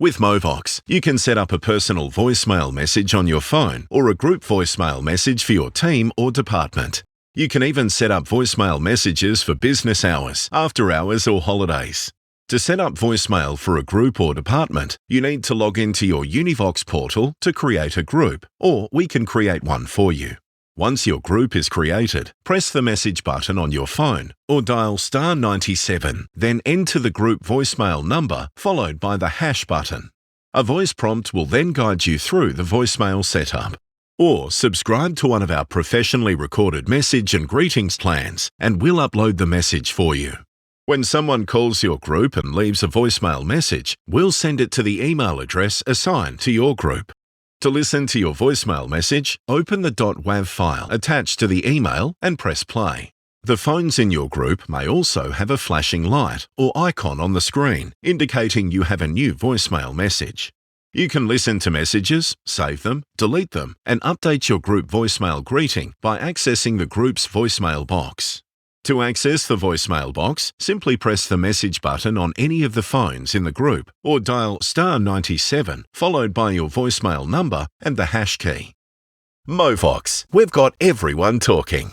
With MOVOX, you can set up a personal voicemail message on your phone or a group voicemail message for your team or department. You can even set up voicemail messages for business hours, after hours or holidays. To set up voicemail for a group or department, you need to log into your MOVOX portal to create a group, or we can create one for you. Once your group is created, press the message button on your phone or dial *97, then enter the group voicemail number followed by the # button. A voice prompt will then guide you through the voicemail setup. Or subscribe to one of our professionally recorded message and greetings plans and we'll upload the message for you. When someone calls your group and leaves a voicemail message, we'll send it to the email address assigned to your group. To listen to your voicemail message, open the .wav file attached to the email and press play. The phones in your group may also have a flashing light or icon on the screen indicating you have a new voicemail message. You can listen to messages, save them, delete them, and update your group voicemail greeting by accessing the group's voicemail box. To access the voicemail box, simply press the message button on any of the phones in the group or dial *97 followed by your voicemail number and the # key. MOVOX, we've got everyone talking.